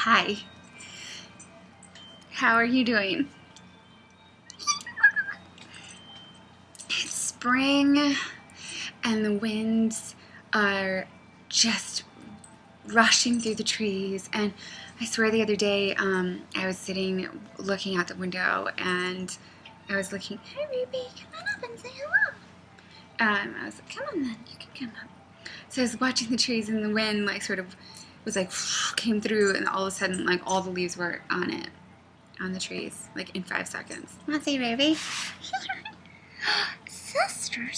Hi. How are you doing? It's spring and the winds are just rushing through the trees, and I swear the other day I was sitting looking out the window and I was looking, hey Ruby, come on up and say hello. I was like, come on then, you can come up. So I was watching the trees and the wind like sort of was like came through, and all of a sudden like all the leaves were on it, on the trees, like in 5 seconds. Wanna say Ruby? Sister.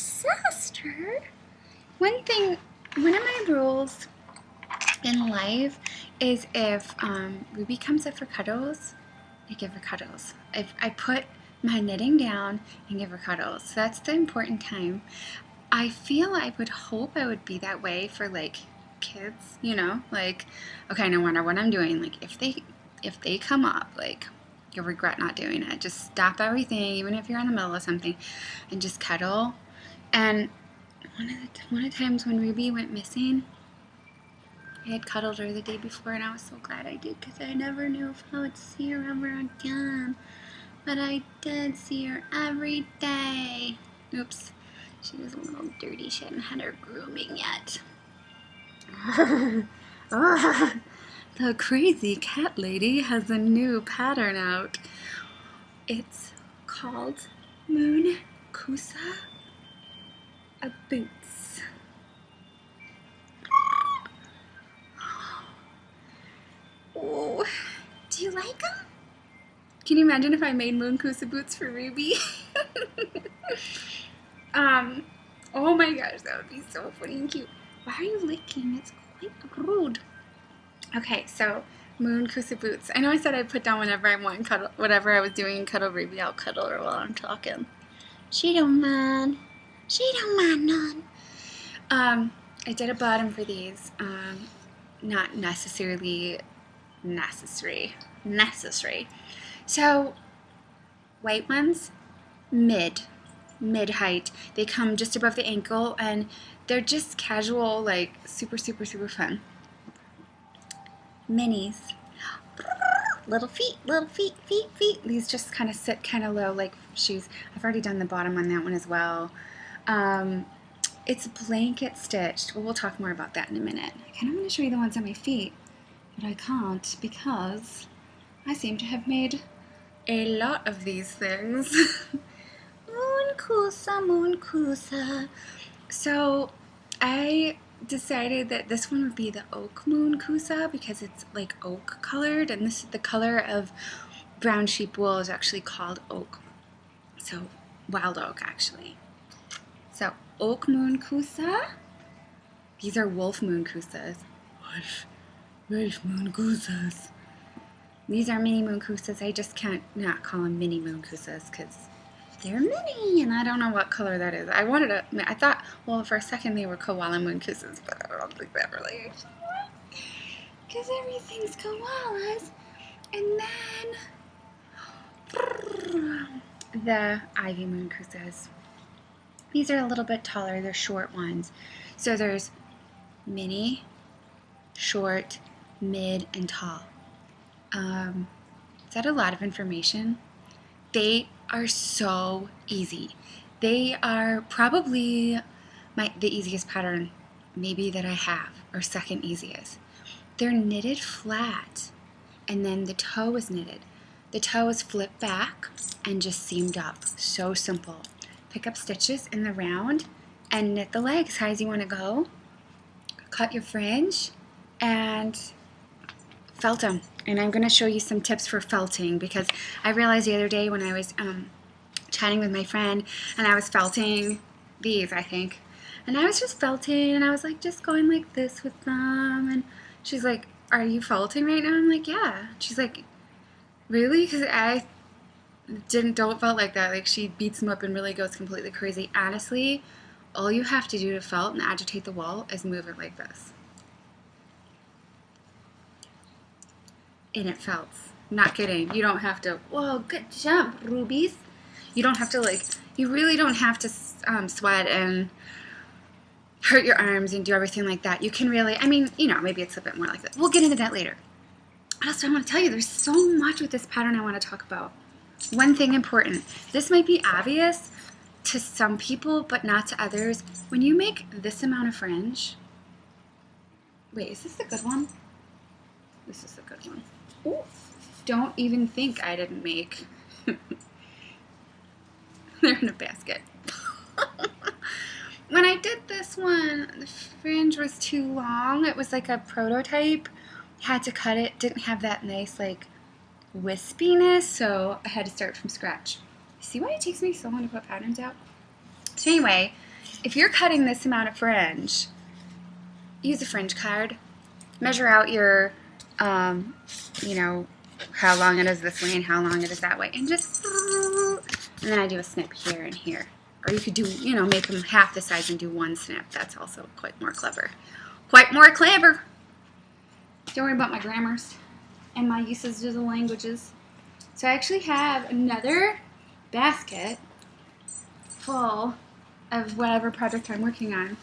One of my rules in life is if Ruby comes up for cuddles, I give her cuddles. If I put my knitting down and give her cuddles. So that's the important time. I feel I would hope I would be that way for like kids, you know, like, okay, no matter what I'm doing, like if they come up, like you'll regret not doing it. Just stop everything, even if you're in the middle of something, and just cuddle. And one of the times when Ruby went missing, I had cuddled her the day before, and I was so glad I did, because I never knew if I would see her ever again. But I did see her every day. Oops, she was a little dirty. She hadn't had her grooming yet. The crazy cat lady has a new pattern out. It's called moonkoosa boots. Oh, do you like them? Can you imagine if I made moonkoosa boots for Ruby? Oh my gosh, that would be so funny and cute. Why are you licking? It's quite rude. Okay, so moonkoosa boots. I know I said I'd put down whenever I want cuddle, whatever I was doing and cuddle Ruby. I'll cuddle her while I'm talking. She don't mind. She don't mind none. I did a bottom for these. Not necessarily necessary. So, white ones, mid height. They come just above the ankle, and they're just casual, like super fun. Minis, little feet. These just kind of sit kind of low, like shoes. I've already done the bottom on that one as well. It's blanket stitched. Well, we'll talk more about that in a minute. I kind of want to show you the ones on my feet, but I can't because I seem to have made a lot of these things. moonkoosa. So I decided that this one would be the oak moonkoosa because it's like oak colored, and this is the color of brown sheep wool is actually called oak. So wild oak actually. So oak moonkoosa. These are wolf moonkoosas. Wolf moonkoosas. These are mini moonkoosas. I just can't not call them mini moonkoosas because they're mini, and I don't know what color that is. I thought, well, for a second they were koala moonkoosas, but I don't think that really actually works because everything's koalas. And then the ivy moonkoosas. These are a little bit taller. They're short ones. So there's mini, short, mid, and tall. Is that a lot of information? They are so easy. They are probably the easiest pattern maybe that I have, or second easiest. They're knitted flat, and then the toe is knitted. The toe is flipped back and just seamed up. So simple. Pick up stitches in the round and knit the leg as high as you want to go. Cut your fringe and felt them. And I'm going to show you some tips for felting, because I realized the other day when I was chatting with my friend and I was felting these, I think, and I was just felting, and I was like just going like this with them, and she's like, are you felting right now? I'm like, yeah. She's like, really? Because I don't felt like that. Like, she beats them up and really goes completely crazy. Honestly, all you have to do to felt and agitate the wool is move it like this. And it felts. Not kidding. You don't have to, whoa, good job, rubies. You don't have to, like, you really don't have to sweat and hurt your arms and do everything like that. You can really, I mean, you know, maybe it's a bit more like that. We'll get into that later. what else do I want to tell you? There's so much with this pattern I want to talk about. One thing important. This might be obvious to some people, but not to others. When you make this amount of fringe, wait, is this the good one? This is the good one. Ooh, don't even think I didn't make. They're in a basket. When I did this one, the fringe was too long. It was like a prototype. Had to cut it. Didn't have that nice like wispiness, so I had to start from scratch. See why it takes me so long to put patterns out? So anyway, if you're cutting this amount of fringe, use a fringe card. Measure out your, you know, how long it is this way and how long it is that way. And just, and then I do a snip here and here. Or you could do, you know, make them half the size and do one snip. That's also quite more clever. Quite more clever. Don't worry about my grammars and my uses of the languages. So I actually have another basket full of whatever project I'm working on.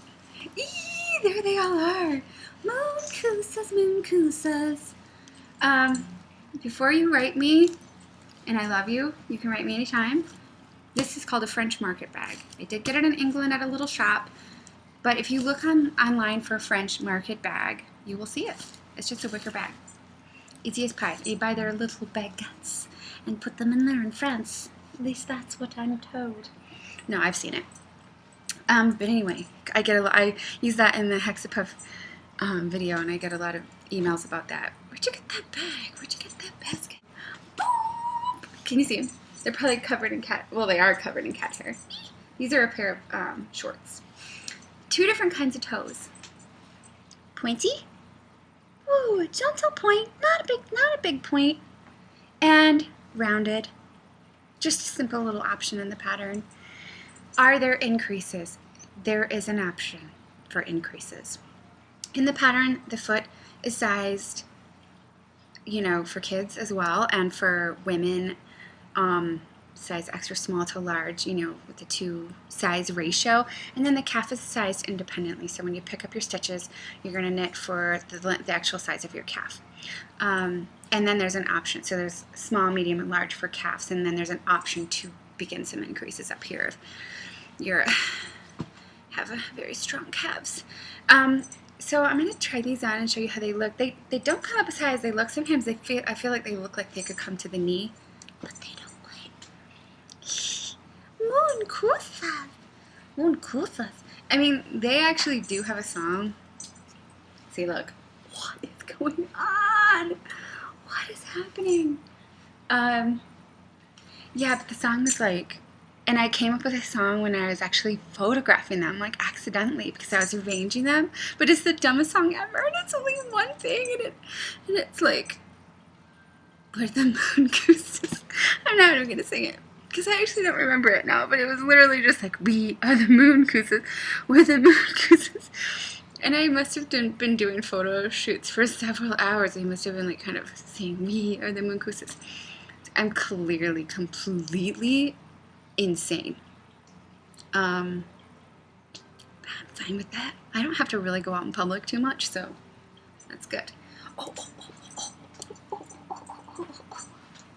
Eee, there they all are. Moonkoosas, moonkoosas. Before you write me, and I love you, you can write me anytime. This is called a French market bag. I did get it in England at a little shop, but if you look online for a French market bag, you will see it. It's just a wicker bag. Easy as pie. You buy their little baguettes and put them in there in France. At least that's what I'm told. No, I've seen it. But anyway, I use that in the Hexapuff video, and I get a lot of emails about that. Where'd you get that bag? Where'd you get that basket? Boop! Can you see them? They're probably covered in cat. Well, they are covered in cat hair. These are a pair of shorts. Two different kinds of toes. Pointy. Ooh, a gentle point. Not a big point. And rounded. Just a simple little option in the pattern. Are there increases? There is an option for increases. In the pattern, the foot is sized, you know, for kids as well, and for women, size extra small to large, you know, with the 2 size ratio. And then the calf is sized independently. So when you pick up your stitches, you're going to knit for the actual size of your calf. And then there's an option. So there's small, medium, and large for calves. And then there's an option to begin some increases up here if you have a very strong calves. So I'm going to try these on and show you how they look. They don't come up as high as they look. Sometimes I feel like they look like they could come to the knee, but they don't quite. Moonkoosas. Moonkoosas. I mean, they actually do have a song. See, look. What is going on? What is happening? Yeah, but the song is like, and I came up with a song when I was actually photographing them, like accidentally, because I was arranging them. But it's the dumbest song ever, and it's only one thing, and it's like, we're the moonkoosas. I'm not even gonna sing it because I actually don't remember it now. But it was literally just like, we are the moonkoosas. We're the moonkoosas. And I must have been doing photo shoots for several hours. I must have been like kind of saying, we are the moonkoosas. I'm clearly completely insane. I'm fine with that. I don't have to really go out in public too much, so that's good.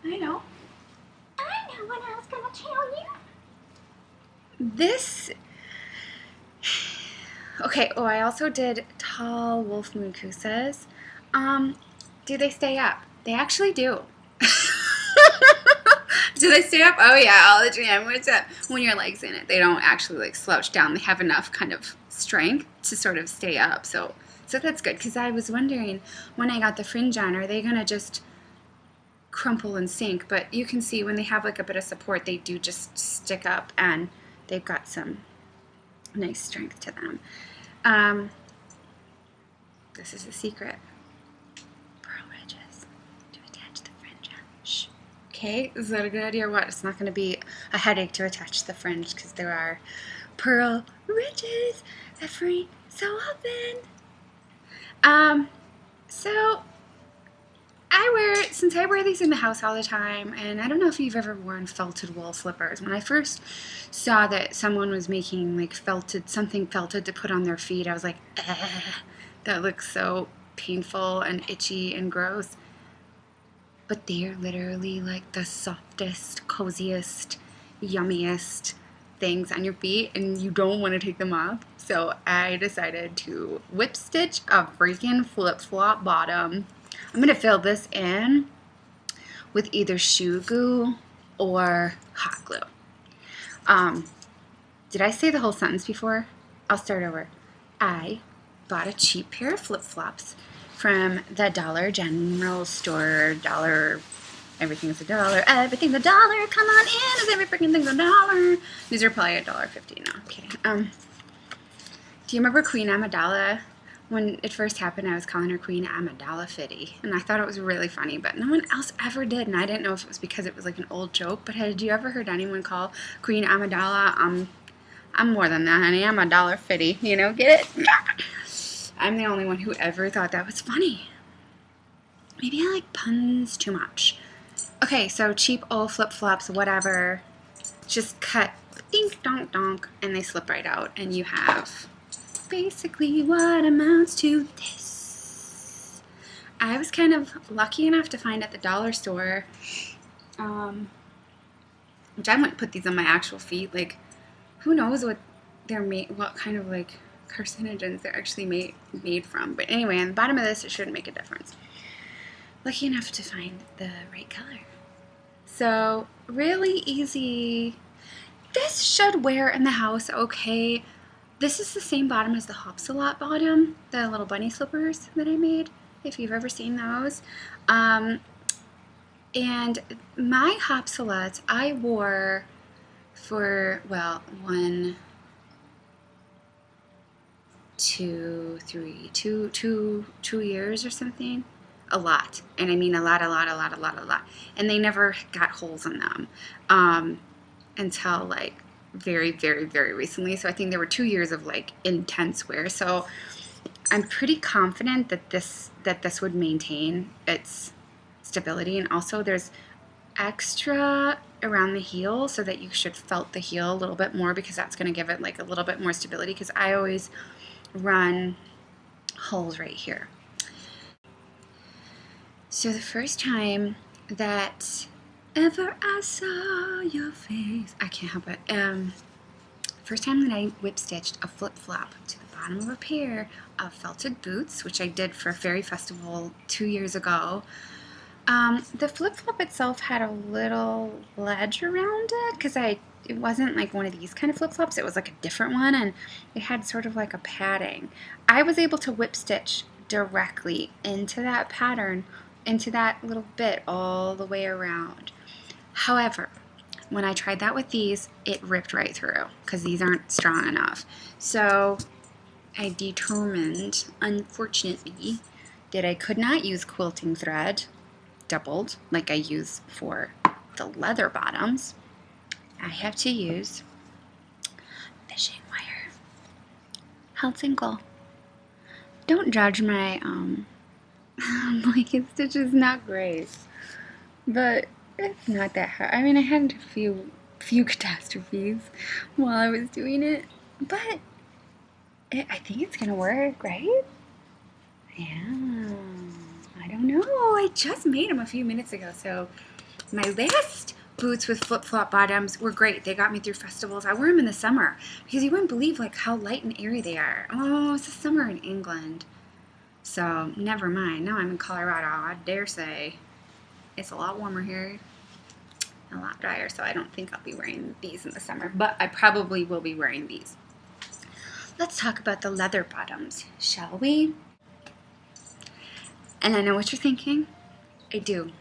I know what I was gonna tell you. This. Okay. Oh, I also did tall wolf moonkoosas. Do they stay up? They actually do. Do they stay up? Oh yeah, all the time. What's up? When your leg's in it, they don't actually like slouch down. They have enough kind of strength to sort of stay up. So that's good, because I was wondering when I got the fringe on, are they gonna just crumple and sink? But you can see when they have like a bit of support, they do just stick up, and they've got some nice strength to them. This is the secret. Pearl ridges to attach the fringe on. Shh. Okay, is that a good idea or what? It's not going to be a headache to attach the fringe because there are pearl ridges that free so often. So since I wear these in the house all the time, and I don't know if you've ever worn felted wool slippers. When I first saw that someone was making like something felted to put on their feet, I was like, that looks so painful and itchy and gross. but they're literally like the softest, coziest, yummiest things on your feet, and you don't want to take them off. So I decided to whip stitch a freaking flip-flop bottom. I'm gonna fill this in with either shoe glue or hot glue. Did I say the whole sentence before? I'll start over. I bought a cheap pair of flip-flops from the Dollar General store. Everything's a dollar. Everything's a dollar. Come on in, is every freaking thing's a dollar. These are probably $1.50. No, I'm kidding. Do you remember Queen Amidala? When it first happened, I was calling her Queen Amidala Fitty, and I thought it was really funny, but no one else ever did, and I didn't know if it was because it was like an old joke. But had you ever heard anyone call Queen Amidala? I'm more than that, honey. I'm a dollar fitty. You know, get it? I'm the only one who ever thought that was funny. Maybe I like puns too much. Okay, so cheap old flip-flops, whatever. Just cut dink, donk, donk, and they slip right out, and you have basically what amounts to this. I was kind of lucky enough to find at the dollar store, which I wouldn't put these on my actual feet. Like, who knows what they're made, what kind of like carcinogens they're actually made from. But anyway, on the bottom of this, it shouldn't make a difference. Lucky enough to find the right color. So really easy. This should wear in the house okay. This is the same bottom as the Hopsalot bottom, the little bunny slippers that I made, if you've ever seen those. And my Hopsalots I wore for, well, 1, 2, 3, 2 years or something. A lot. And I mean a lot. And they never got holes in them until like very, very, very recently. So I think there were 2 years of like intense wear. So I'm pretty confident that this would maintain its stability. And also there's extra around the heel so that you should felt the heel a little bit more, because that's going to give it like a little bit more stability, because I always run holes right here. So the first time that ever I saw your face, I can't help it. First time that I whip stitched a flip flop to the bottom of a pair of felted boots, which I did for a fairy festival 2 years ago. The flip flop itself had a little ledge around it, because it wasn't like one of these kind of flip flops. It was like a different one, and it had sort of like a padding. I was able to whip stitch directly into that pattern, into that little bit all the way around. However, when I tried that with these, it ripped right through because these aren't strong enough. So I determined, unfortunately, that I could not use quilting thread doubled like I use for the leather bottoms. I have to use fishing wire. Held single. Don't judge my blanket stitch is not great, but it's not that hard. I mean, I had a few catastrophes while I was doing it, but I think it's gonna work, right? Yeah, I don't know. I just made them a few minutes ago. So my last boots with flip-flop bottoms were great. They got me through festivals. I wear them in the summer because you wouldn't believe like how light and airy they are. Oh, it's the summer in England. So, never mind. Now I'm in Colorado. I dare say it's a lot warmer here, a lot drier, so I don't think I'll be wearing these in the summer, but I probably will be wearing these. Let's talk about the leather bottoms, shall we? And I know what you're thinking. I do.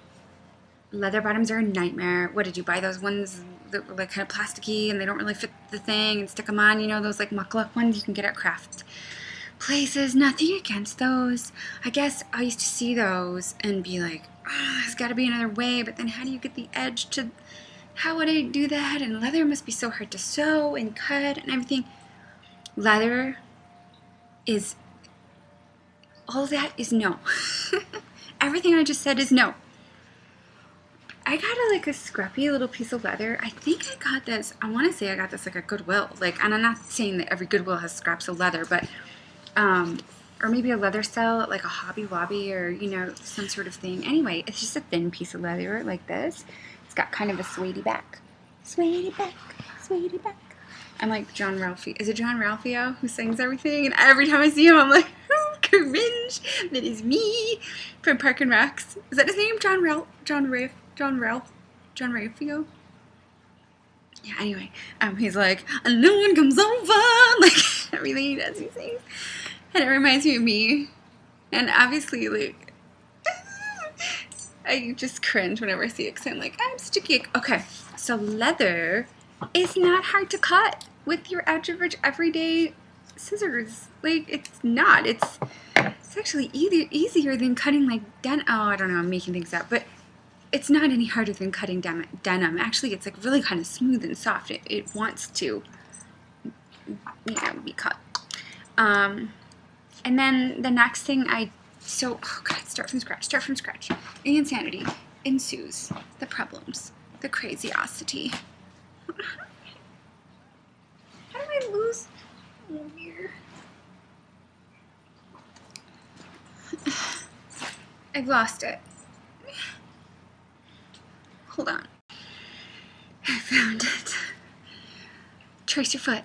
Leather bottoms are a nightmare. What, did you buy those ones that were like kind of plasticky and they don't really fit the thing and stick them on, you know, those like muck-luck ones you can get at craft places? Nothing against those. I guess I used to see those and be like, oh, there's got to be another way, but then how do you get the edge to, how would I do that? And leather must be so hard to sew and cut and everything. Leather is, all that is no. Everything I just said is no. I got like a scrappy little piece of leather. I think I got this, I want to say I got this like at Goodwill. Like, and I'm not saying that every Goodwill has scraps of leather, but or maybe a leather cell at like a Hobby Lobby or, you know, some sort of thing. Anyway, it's just a thin piece of leather like this. It's got kind of a suede back. Suede back, suede back. I'm like John Ralphio. Is it John Ralphio who sings everything? And every time I see him, I'm like, oh, cringe. That is me from Park and Recs. Is that his name? John Ralphio? Yeah, anyway, he's like, no one comes over, like, everything he does, he sings, and it reminds me of me, and obviously, like, I just cringe whenever I see it, because I'm like, I'm such a geek. Okay, so leather is not hard to cut with your average everyday scissors. Like, it's not. It's actually easier than cutting, like, oh, I don't know, I'm making things up, but it's not any harder than cutting denim. Actually, it's like really kind of smooth and soft. It wants to, you know, be cut. And then the next thing oh God, start from scratch. The insanity ensues. The problems. The craziosity. How do I lose? Oh, here. I've lost it. Hold on. I found it. Trace your foot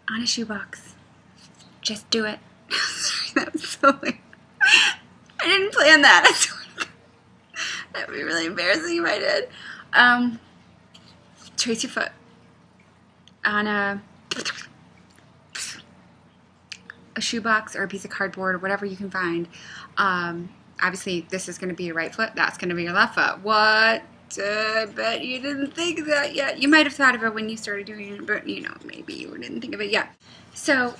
on a shoebox. Just do it. Sorry, that was so weird. I didn't plan that. I swear to God. That would be really embarrassing if I did. Trace your foot on a shoebox or a piece of cardboard or whatever you can find. Obviously, this is going to be your right foot. That's going to be your left foot. What? I bet you didn't think of that yet. You might have thought of it when you started doing it, but, you know, maybe you didn't think of it yet. So,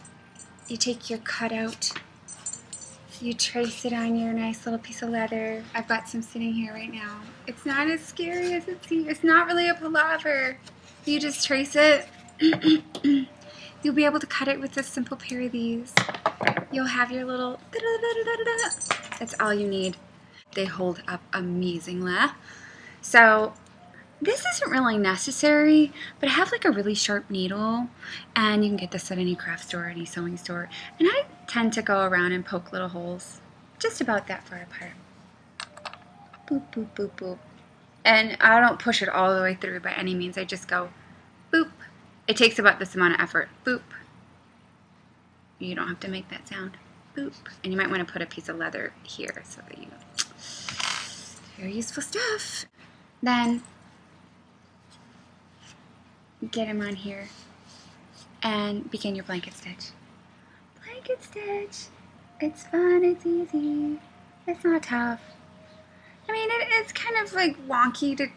you take your cutout, you trace it on your nice little piece of leather. I've got some sitting here right now. It's not as scary as it seems. It's not really a palaver. You just trace it. You'll be able to cut it with a simple pair of these. You'll have your little da-da-da-da-da-da. That's all you need. They hold up amazingly. So this isn't really necessary, but I have like a really sharp needle, and you can get this at any craft store, any sewing store, and I tend to go around and poke little holes just about that far apart. Boop, boop, boop, boop. And I don't push it all the way through by any means. I just go boop. It takes about this amount of effort. Boop. You don't have to make that sound. Boop. And you might want to put a piece of leather here so that you... Very useful stuff. Then get them on here and begin your blanket stitch. Blanket stitch. It's fun, it's easy, it's not tough. I mean, it's kind of like wonky to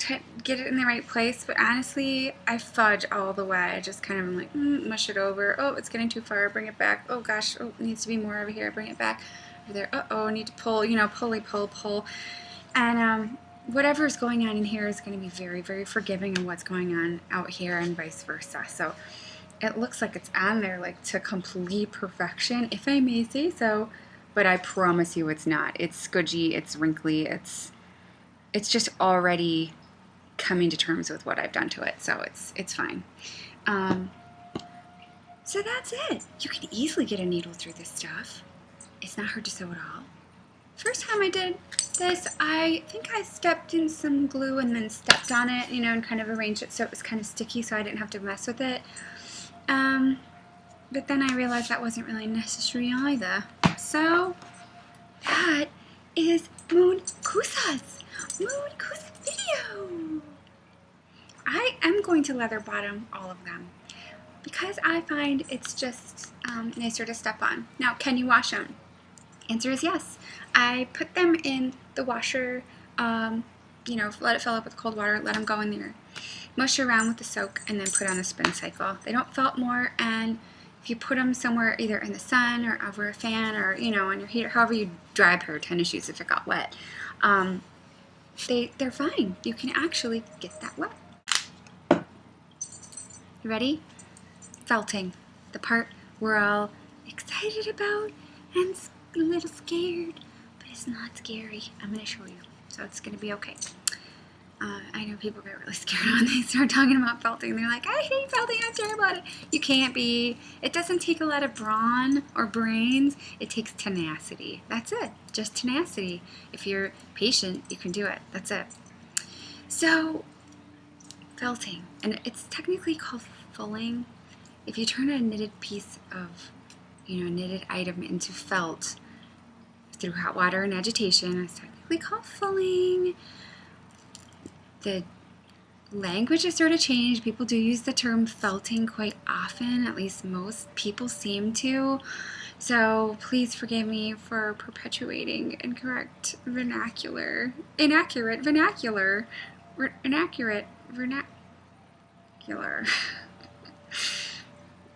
get it in the right place, but honestly, I fudge all the way. I just kind of am like, mush it over. Oh, it's getting too far, bring it back. Oh gosh, oh, it needs to be more over here, bring it back. Over there, uh-oh, I need to pull, you know, pull. And whatever's going on in here is going to be very, very forgiving of what's going on out here and vice versa. So it looks like it's on there like to complete perfection, if I may say so, but I promise you it's not. It's scudgy, it's wrinkly, it's just already coming to terms with what I've done to it, so it's fine. So that's it. You can easily get a needle through this stuff. It's not hard to sew at all. First time I did this, I think I stepped in some glue and then stepped on it, you know, and kind of arranged it so it was kind of sticky so I didn't have to mess with it. But then I realized that wasn't really necessary either. So that is moonkoosa's video. I am going to leather bottom all of them because I find it's just nicer to step on. Now, can you wash them? Answer is yes. I put them in the washer, you know, let it fill up with cold water, let them go in there, mush around with the soak, and then put on the spin cycle. They don't felt more, and if you put them somewhere either in the sun or over a fan or, you know, on your heater, however you dry a pair of tennis shoes if it got wet, they're fine. You can actually get that wet. You ready? Felting, the part we're all excited about and a little scared, but it's not scary. I'm going to show you, so it's going to be okay. I know people get really scared when they start talking about felting. They're like, I hate felting, I'm terrible at it. You can't be. It doesn't take a lot of brawn or brains. It takes tenacity. That's it. Just tenacity. If you're patient, you can do it. That's it. So, felting. And it's technically called fulling. If you turn a knitted piece of, knitted item into felt through hot water and agitation, it's technically called fulling. The language has sort of changed. People do use the term felting quite often, at least most people seem to. So please forgive me for perpetuating inaccurate vernacular.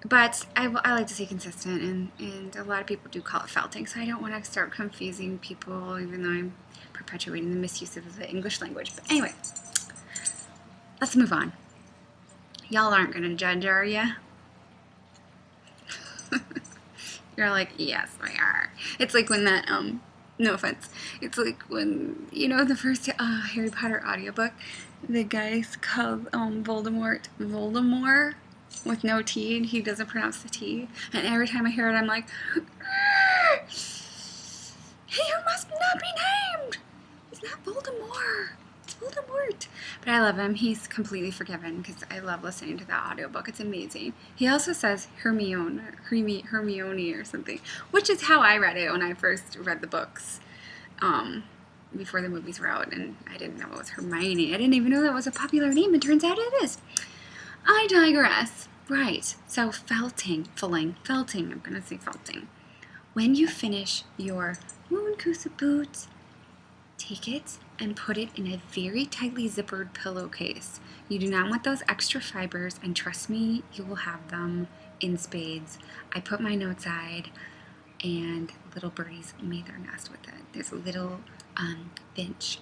But I like to stay consistent, and a lot of people do call it felting, so I don't want to start confusing people, even though I'm perpetuating the misuse of the English language. But anyway, let's move on. Y'all aren't going to judge, are ya? You're like, yes, we are. It's like when that, no offense, it's like when, the first Harry Potter audiobook, the guy's called Voldemort with no T, and he doesn't pronounce the T. And every time I hear it, I'm like, he must not be named. He's not Voldemort. It's Voldemort. But I love him. He's completely forgiven because I love listening to that audiobook. It's amazing. He also says Hermione or something, which is how I read it when I first read the books before the movies were out, and I didn't know it was Hermione. I didn't even know that was a popular name. It turns out it is. I digress. Right, so felting, I'm going to say felting. When you finish your moonkoosa boots, take it and put it in a very tightly zippered pillowcase. You do not want those extra fibers, and trust me, you will have them in spades. I put mine outside, and little birdies made their nest with it. There's a little finch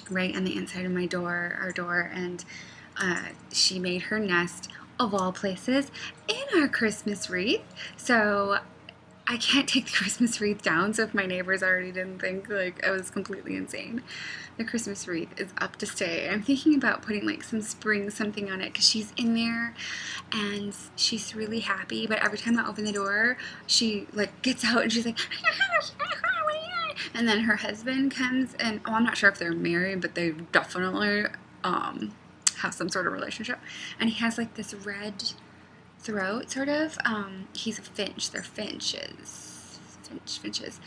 right on the inside of our door, and she made her nest, of all places, in our Christmas wreath. So I can't take the Christmas wreath down, so if my neighbors already didn't think like I was completely insane, the Christmas wreath is up to stay. I'm thinking about putting like some spring something on it because she's in there and she's really happy, but every time I open the door, she like gets out and she's like, and then her husband comes and, I'm not sure if they're married, but they definitely have some sort of relationship, and he has like this red throat, sort of. He's a finch. They're finches. Finches.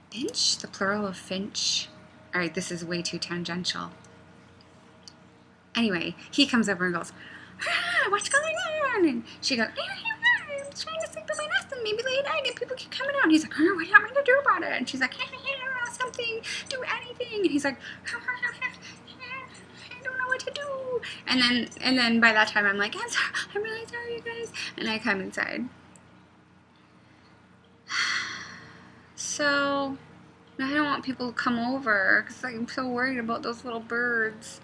Finch? The plural of finch? Alright, this is way too tangential. Anyway, he comes over and goes, what's going on? And she goes, I'm trying to sleep in my nest and maybe late night and people keep coming out. And he's like, what do you want me to do about it? And she's like, something, do anything. And he's like, what to do, and then by that time I'm like, I'm really sorry, you guys, and I come inside. So I don't want people to come over because I'm so worried about those little birds.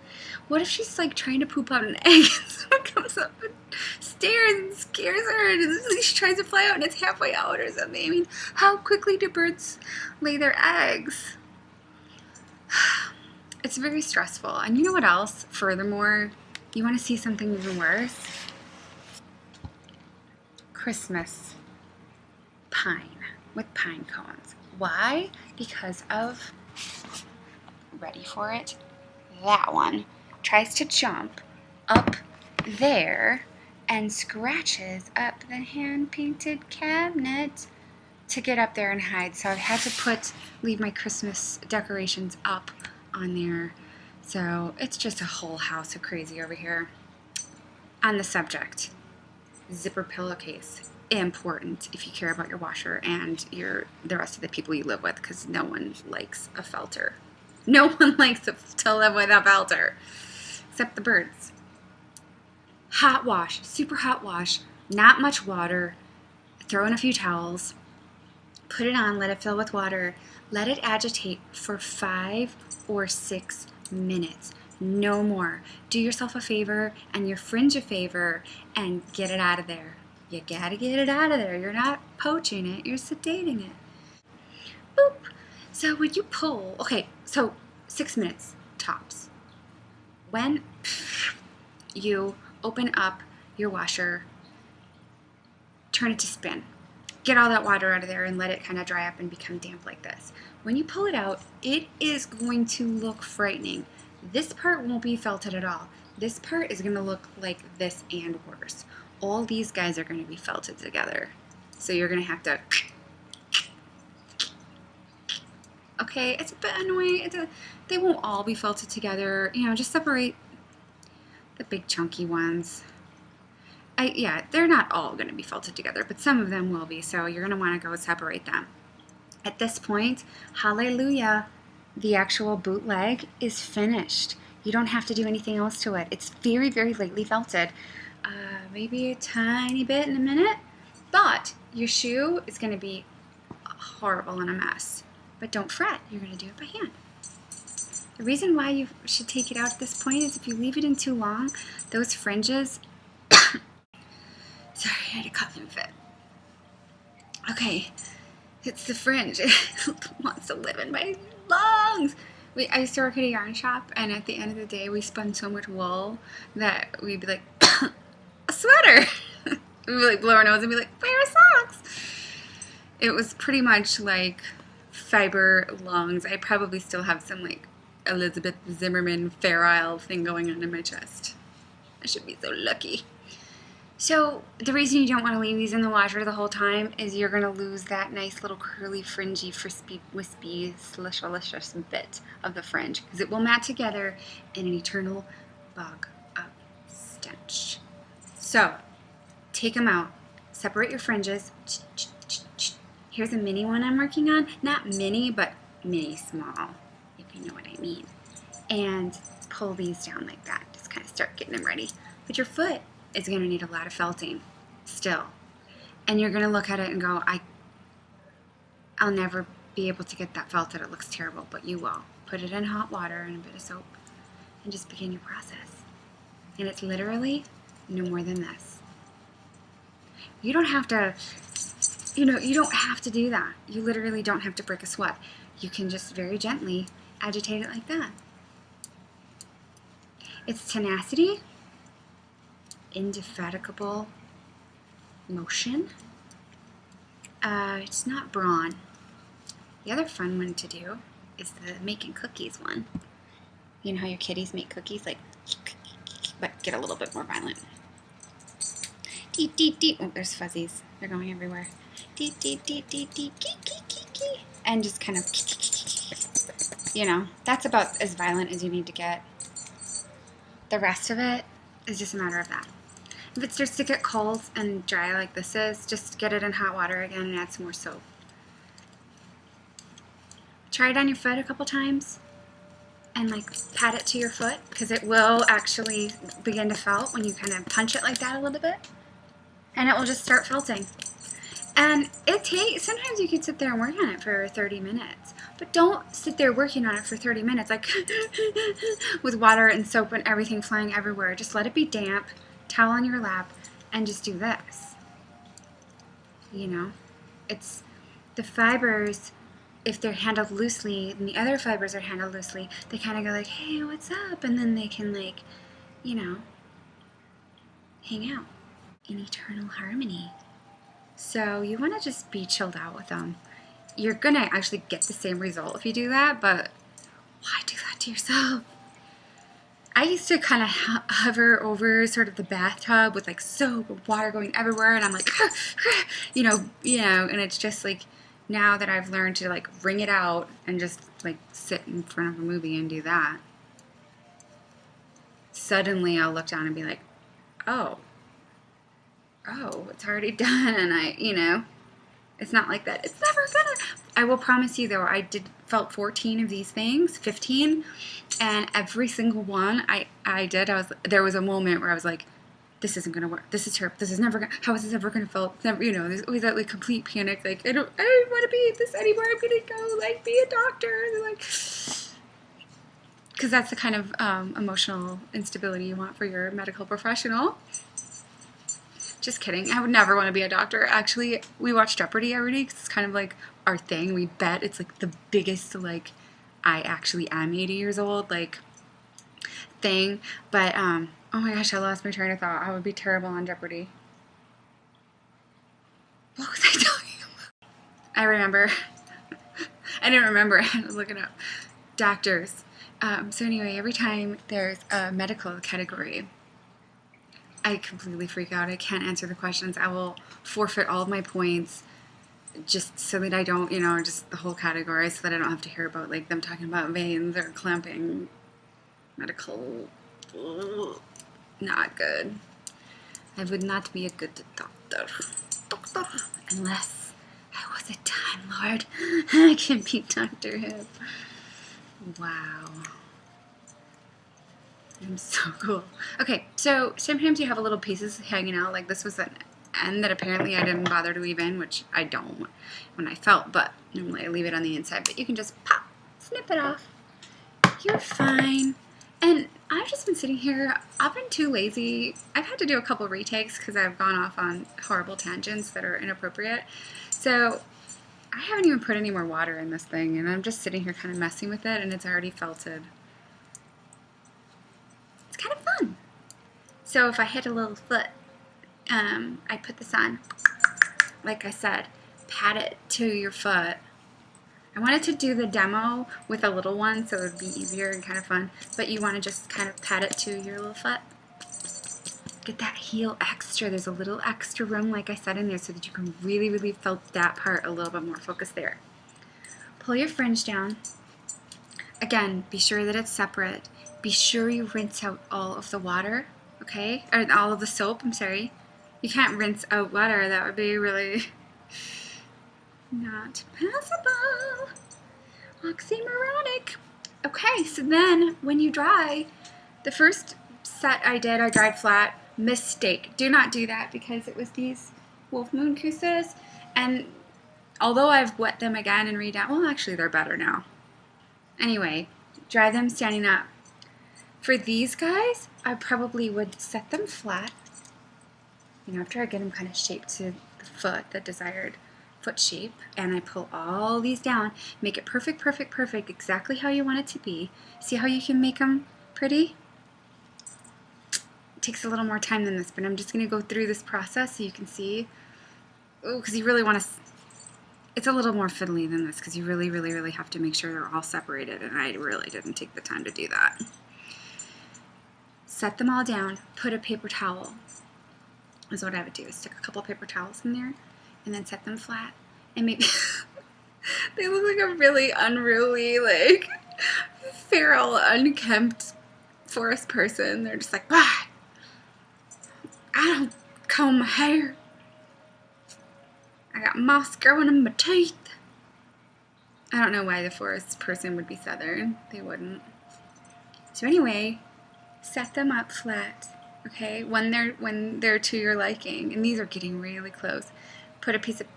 What if she's like trying to poop out an egg and someone comes up and stares and scares her and she tries to fly out and it's halfway out or something? I mean, how quickly do birds lay their eggs? It's very stressful. And you know what else? Furthermore, you want to see something even worse? Christmas pine with pine cones. Why? Because of, ready for it, that one tries to jump up there and scratches up the hand-painted cabinet to get up there and hide. So I've had to leave my Christmas decorations up on there. So it's just a whole house of crazy over here. On the subject, zipper pillowcase, important if you care about your washer and the rest of the people you live with, because no one likes a felter. No one likes to live with a felter, except the birds. Hot wash, super hot wash, not much water, throw in a few towels, put it on, let it fill with water, let it agitate for 5 or 6 minutes, no more. Do yourself a favor and your fringe a favor and get it out of there. You gotta get it out of there. You're not poaching it, you're sedating it. Boop. So when you pull, okay, so 6 minutes tops. When you open up your washer, turn it to spin. Get all that water out of there and let it kind of dry up and become damp like this. When you pull it out, it is going to look frightening. This part won't be felted at all. This part is going to look like this and worse. All these guys are going to be felted together. So you're going to have to... Okay, it's a bit annoying. They won't all be felted together. You know, just separate the big chunky ones. Yeah, they're not all going to be felted together, but some of them will be, so you're going to want to go separate them. At this point, hallelujah, the actual bootleg is finished. You don't have to do anything else to it. It's very, very lightly felted. Maybe a tiny bit in a minute, but your shoe is going to be horrible and a mess. But don't fret, you're going to do it by hand. The reason why you should take it out at this point is if you leave it in too long, those fringes... Sorry, I had a coughing fit. Okay, it's the fringe. It wants to live in my lungs. I used to work at a yarn shop, and at the end of the day, we spun so much wool that we'd be like, a sweater. We'd be like, blow our nose and be like, wear socks. It was pretty much like fiber lungs. I probably still have some like Elizabeth Zimmerman Fair Isle thing going on in my chest. I should be so lucky. So the reason you don't want to leave these in the washer the whole time is you're going to lose that nice little curly, fringy, frispy, wispy, delicious bit of the fringe because it will mat together in an eternal bog of stench. So take them out, separate your fringes. Here's a mini one I'm working on. Not mini, but mini small, if you know what I mean. And pull these down like that. Just kind of start getting them ready. But your foot is going to need a lot of felting still. And you're going to look at it and go, I'll never be able to get that felted. It looks terrible, but you will. Put it in hot water and a bit of soap and just begin your process. And it's literally no more than this. You don't have to, you don't have to do that. You literally don't have to break a sweat. You can just very gently agitate it like that. It's tenacity, indefatigable motion. It's not brawn. The other fun one to do is the making cookies one. You know how your kitties make cookies, like, but get a little bit more violent. Deep, deep, deep. Oh, there's fuzzies. They're going everywhere. Deep, deep, deep, deep, deep, and just kind of, that's about as violent as you need to get. The rest of it is just a matter of that. If it starts to get cold and dry like this is, just get it in hot water again and add some more soap. Try it on your foot a couple times and pat it to your foot because it will actually begin to felt when you kind of punch it like that a little bit, and it will just start felting. And sometimes you can sit there and work on it for 30 minutes, but don't sit there working on it for 30 minutes with water and soap and everything flying everywhere. Just let it be damp, towel on your lap, and just do this. It's the fibers, if they're handled loosely and the other fibers are handled loosely, they kind of go like, hey, what's up? And then they can hang out in eternal harmony. So you want to just be chilled out with them. You're going to actually get the same result if you do that, but why do that to yourself? I used to kind of hover over sort of the bathtub with soap and water going everywhere, and I'm like, and it's just now that I've learned to wring it out and just sit in front of a movie and do that, suddenly I'll look down and be like, oh, it's already done, and it's not like that. It's never gonna. I will promise you, though, I felt 14 of these things, 15, and every single one there was a moment where I was like, this isn't gonna work. This is terrible. This is never gonna. How is this ever gonna feel? Never. There's always that complete panic. I don't want to be this anymore. I'm gonna go be a doctor. Because that's the kind of emotional instability you want for your medical professional. Just kidding. I would never want to be a doctor. Actually, we watch Jeopardy every day because it's kind of our thing. We bet it's the biggest I actually am 80 years old. thing. But, oh my gosh, I lost my train of thought. I would be terrible on Jeopardy. What was I talking about? I remember. I didn't remember. I had to look it up. Doctors. So anyway, every time there's a medical category, I completely freak out. I can't answer the questions. I will forfeit all of my points just so that I don't, just the whole category, so that I don't have to hear about like them talking about veins or clamping. Medical. Not good. I would not be a good doctor. Unless I was a Time Lord. I can be Dr. Hip. Wow. I'm so cool. Okay, so sometimes you have little pieces hanging out. Like this was an end that apparently I didn't bother to leave in, which I don't when I felt, but normally I leave it on the inside. But you can just pop, snip it off. You're fine. And I've just been sitting here. I've been too lazy. I've had to do a couple retakes because I've gone off on horrible tangents that are inappropriate. So I haven't even put any more water in this thing, and I'm just sitting here kind of messing with it, and it's already felted. It's kind of fun. So if I hit a little foot, I put this on. Like I said, pat it to your foot. I wanted to do the demo with a little one so it would be easier and kind of fun, but you want to just kind of pat it to your little foot. Get that heel extra. There's a little extra room, like I said, in there so that you can really, really felt that part a little bit more. Focus there. Pull your fringe down. Again, be sure that it's separate. Be sure you rinse out all of the water, okay? Or all of the soap, I'm sorry. You can't rinse out water. That would be really not possible. Oxymoronic. Okay, so then when you dry, the first set I dried flat. Mistake. Do not do that because it was these wolf moonkoosas, and although I've wet them again and redone, well, actually they're better now. Anyway, dry them standing up. For these guys, I probably would set them flat, after I get them kind of shaped to the foot, the desired foot shape, and I pull all these down, make it perfect, perfect, perfect, exactly how you want it to be. See how you can make them pretty? It takes a little more time than this, but I'm just going to go through this process so you can see. Oh, because you really want to, it's a little more fiddly than this because you really, really, really have to make sure they're all separated, and I really didn't take the time to do that. Set them all down, put a paper towel, is what I would do, is stick a couple paper towels in there, and then set them flat, and maybe, they look like a really unruly, like, feral, unkempt forest person. They're just like, ah, I don't comb my hair. I got moss growing in my teeth. I don't know why the forest person would be southern. They wouldn't. So anyway, set them up flat, okay? When they're to your liking, and these are getting really close. Put a piece of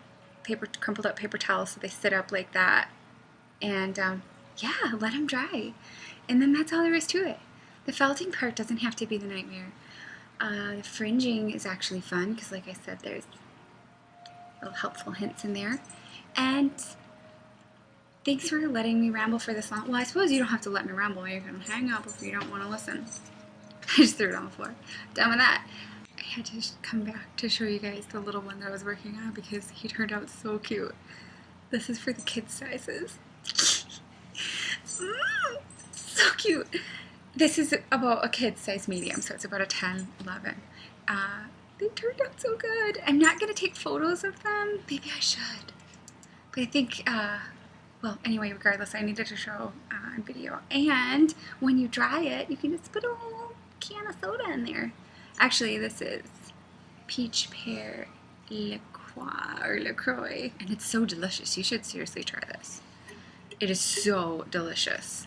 paper, crumpled up paper towel, so they sit up like that, and yeah, let them dry. And then that's all there is to it. The felting part doesn't have to be the nightmare. The fringing is actually fun because, like I said, there's little helpful hints in there. And thanks for letting me ramble for this long. Well, I suppose you don't have to let me ramble. You can hang up if you don't want to listen. I just threw it on the floor. Done with that. I had to come back to show you guys the little one that I was working on because he turned out so cute. This is for the kids' sizes. So cute. This is about a kid's size medium, so it's about a 10, 11. They turned out so good. I'm not going to take photos of them. Maybe I should. But I think, well, anyway, regardless, I needed to show on video. And when you dry it, you can just put a little can of soda in there. Actually, this is peach pear LaCroix, and it's so delicious. You should seriously try this. It is so delicious.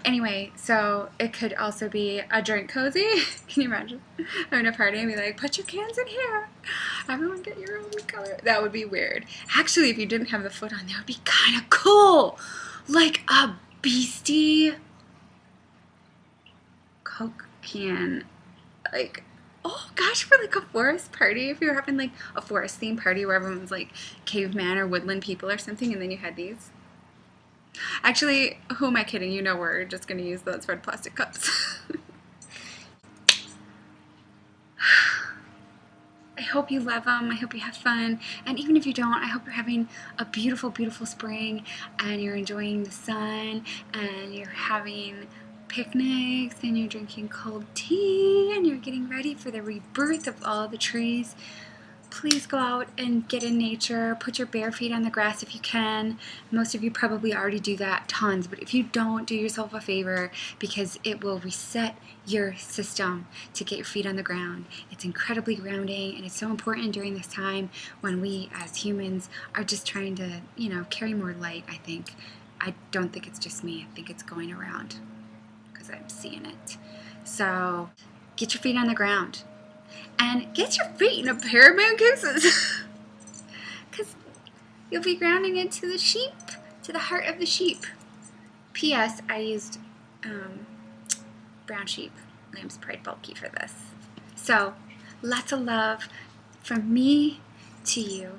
Anyway, so it could also be a drink cozy. Can you imagine having a party and be like, put your cans in here. Everyone get your own color. That would be weird. Actually, if you didn't have the foot on, that would be kind of cool. Like a beastie Coke can. Like, oh gosh, for like a forest party. If you were having like a forest themed party where everyone's like caveman or woodland people or something, and then you had these. Actually, who am I kidding? You know we're just going to use those red plastic cups. I hope you love them. I hope you have fun. And even if you don't, I hope you're having a beautiful, beautiful spring and you're enjoying the sun and you're having picnics and you're drinking cold tea and you're getting ready for the rebirth of all the trees. Please go out and get in nature. Put your bare feet on the grass if you can. Most of you probably already do that tons, but if you don't, do yourself a favor because it will reset your system to get your feet on the ground. It's incredibly grounding, and it's so important during this time when we as humans are just trying to, carry more light, I think. I don't think it's just me. I think it's going around because I'm seeing it. So get your feet on the ground. And get your feet in a pair of moonkoosas. Because you'll be grounding into the sheep, to the heart of the sheep. P.S. I used brown sheep, Lamb's Pride Bulky for this. So, lots of love from me to you.